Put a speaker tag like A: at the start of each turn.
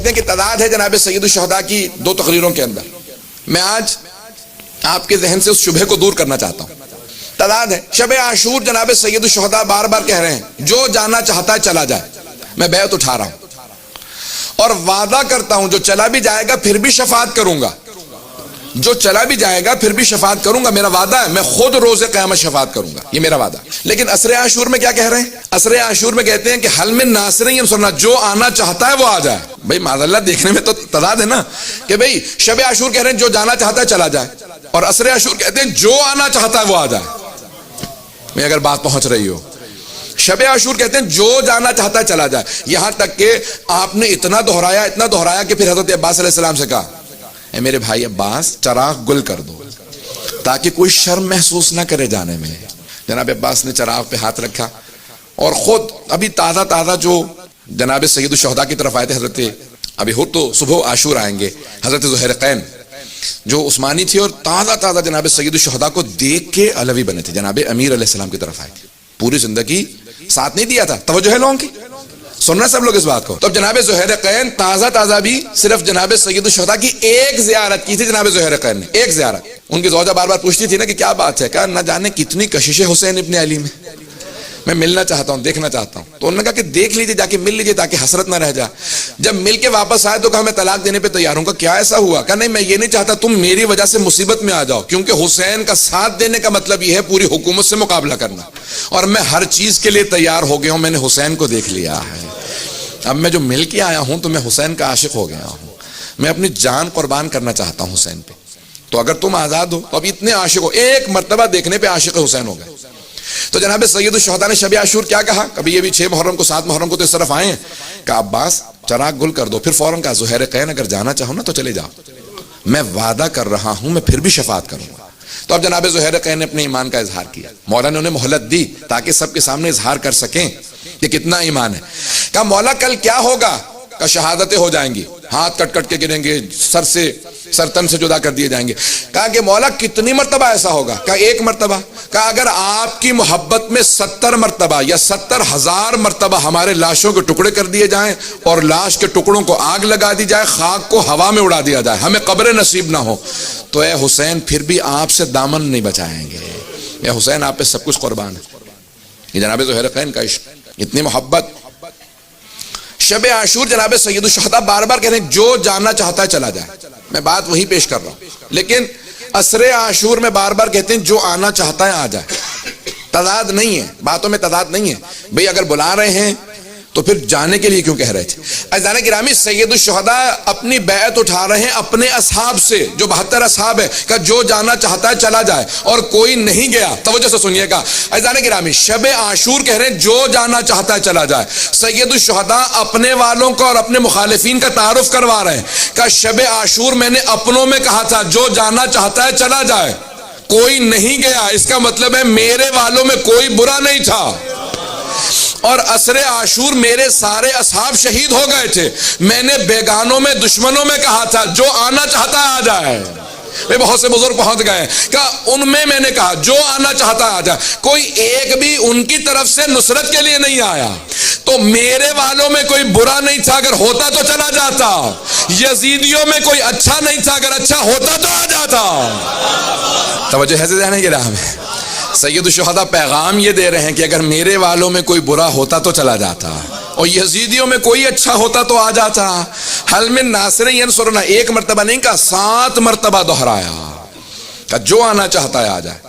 A: ہیں کہ تعداد ہے جناب سید الشہداء کی 2 تقریروں کے اندر. میں آج آپ کے ذہن سے اس شبہ کو دور کرنا چاہتا ہوں. تعداد ہے شب عاشور، جناب سید الشہداء بار بار کہہ رہے ہیں جو جانا چاہتا ہے چلا جائے. میں بیعت اٹھا رہا ہوں اور وعدہ کرتا ہوں جو چلا بھی جائے گا پھر بھی شفاعت کروں گا، جو چلا بھی جائے گا پھر بھی شفاعت کروں گا. میرا وعدہ ہے، میں خود روز قیامت شفاعت کروں گا، یہ میرا وعدہ. لیکن عصر عاشور میں کیا کہہ رہے ہیں؟ عصر عاشور میں کہتے ہیں کہ حل من ناصر ینصرنا، جو آنا چاہتا ہے وہ آ جائے. بھائی معاذ اللہ دیکھنے میں تو تعداد ہے نا کہ بھئی شب عاشور کہہ رہے ہیں جو جانا چاہتا ہے چلا جائے، اور عصر عاشور کہتے ہیں جو آنا چاہتا ہے وہ آ جائے. میں اگر بات پہنچ رہی ہو، شب عاشور کہتے ہیں جو جانا چاہتا ہے چلا جائے. یہاں تک کہ آپ نے اتنا دہرایا کہ پھر حضرت عباس علیہ السلام سے کہا اے میرے بھائی عباس چراغ گل کر دو تاکہ کوئی شرم محسوس نہ کرے جانے میں. جناب عباس نے چراغ پہ ہاتھ رکھا اور خود ابھی تازہ جو جناب سید الشہداء کی طرف آئے تھے، حضرت ابھی ہو تو صبح عاشور آئیں گے، حضرت زہرقین جو عثمانی تھی اور تازہ جناب سید الشہداء کو دیکھ کے علوی بنے تھے، جناب امیر علیہ السلام کی طرف آئے تھے. پوری زندگی ساتھ نہیں دیا تھا. توجہ ہے لوگوں کی، سن رہے سب لوگ اس بات کو. تو جناب زہرقین تازہ بھی صرف جناب سید الشہداء کی ایک زیارت کی تھی. جناب زہرقین نے ایک زیارت. ان کی زوجہ بار بار پوچھتی تھی نا کہ کیا بات ہے، کہا نہ جانے کتنی کشش ہے حسین ابن علی میں ملنا چاہتا ہوں، دیکھنا چاہتا ہوں. تو انہوں نے کہا کہ دیکھ لیجئے، جا کے مل لیجئے تاکہ حسرت نہ رہ جائے. جب مل کے واپس آئے تو کہا میں طلاق دینے پہ تیار ہوں. کیا ایسا ہوا؟ کہا نہیں میں یہ نہیں چاہتا تم میری وجہ سے مصیبت میں آ جاؤ، کیونکہ حسین کا ساتھ دینے کا مطلب یہ ہے پوری حکومت سے مقابلہ کرنا، اور میں ہر چیز کے لیے تیار ہو گیا ہوں. میں نے حسین کو دیکھ لیا ہے، اب میں جو مل کے آیا ہوں تو میں حسین کا عاشق ہو گیا ہوں. میں اپنی جان قربان کرنا چاہتا ہوں حسین پہ. تو اگر تم آزاد ہو تو اب اتنے عاشق ہو، ایک مرتبہ دیکھنے پہ عاشق حسین ہو گئے. تو جناب سید الشہداء نے شب عاشور کیا کہا؟ کبھی یہ بھی 6 محرم کو 7 محرم کو تو اس طرف آئے ہیں، کہا عباس چراغ گل کر دو. پھر فوراً کہا زہرقین اگر جانا چاہو نا تو چلے جاؤ، میں وعدہ کر رہا ہوں میں پھر بھی شفاعت کروں گا. تو اب جناب زہرقین نے اپنے ایمان کا اظہار کیا. مولا نے انہیں مہلت دی تاکہ سب کے سامنے اظہار کر سکیں کہ کتنا ایمان ہے. کہا مولا کل کیا ہوگا؟ کہ شہادتیں ہو جائیں گی، ہاتھ کٹ کے گریں گے، سر تن سے جدا کر دیے جائیں گے. کہا کہ مولا کتنی مرتبہ ایسا ہوگا؟ کہا 1 مرتبہ. کہا اگر آپ کی محبت میں 70 مرتبہ یا 70,000 مرتبہ ہمارے لاشوں کے ٹکڑے کر دیے جائیں اور لاش کے ٹکڑوں کو آگ لگا دی جائے، خاک کو ہوا میں اڑا دیا جائے، ہمیں قبر نصیب نہ ہو، تو اے حسین پھر بھی آپ سے دامن نہیں بچائیں گے. اے حسین آپ پہ سب کچھ قربان ہے. یہ جناب زہرقین کا عشق، اتنی محبت. شب عاشور جناب سید الشہداء بار بار کہہ رہے ہیں جو جانا چاہتا ہے چلا جائے. میں بات وہی پیش کر رہا ہوں. لیکن عصر عاشور میں بار بار کہتے ہیں جو آنا چاہتا ہے آ جائے. تعداد نہیں ہے، باتوں میں تعداد نہیں ہے. بھئی اگر بلا رہے ہیں تو پھر جانے کے لیے کیوں کہہ رہے تھے؟ عزیزان گرامی سید الشہداء اپنی بیعت اٹھا رہے ہیں اپنے اصحاب سے، جو 72 اصحاب ہے، کہ جو جانا چاہتا ہے چلا جائے، اور کوئی نہیں گیا. توجہ سے سنیے گا عزیزان گرامی، شب عاشور کہہ رہے ہیں جو جانا چاہتا ہے چلا جائے. سید الشہداء اپنے والوں کو اور اپنے مخالفین کا تعارف کروا رہے ہیں کہ شب عاشور میں نے اپنوں میں کہا تھا جو جانا چاہتا ہے چلا جائے، کوئی نہیں گیا، اس کا مطلب ہے میرے والوں میں کوئی برا نہیں تھا. اور عصر عاشور میرے سارے اصحاب شہید ہو گئے تھے. میں نے بیگانوں میں دشمنوں میں کہا تھا جو آنا چاہتا ہے آ جائے. بہت سے بزرگ پہنچ گئے کہ ان میں نے کہا جو آنا چاہتا ہے آ جائے. کوئی ایک بھی ان کی طرف سے نصرت کے لیے نہیں آیا. تو میرے والوں میں کوئی برا نہیں تھا، اگر ہوتا تو چلا جاتا. یزیدیوں میں کوئی اچھا نہیں تھا، اگر اچھا ہوتا تو آ جاتا. توجہ ہے ذہن کی راہ میں. سید الشہداء پیغام یہ دے رہے ہیں کہ اگر میرے والوں میں کوئی برا ہوتا تو چلا جاتا، اور یزیدیوں میں کوئی اچھا ہوتا تو آ جاتا. حل من ناصر ینصرنا 1 مرتبہ نہیں کہا، 7 مرتبہ دہرایا کہ جو آنا چاہتا ہے آ جائے.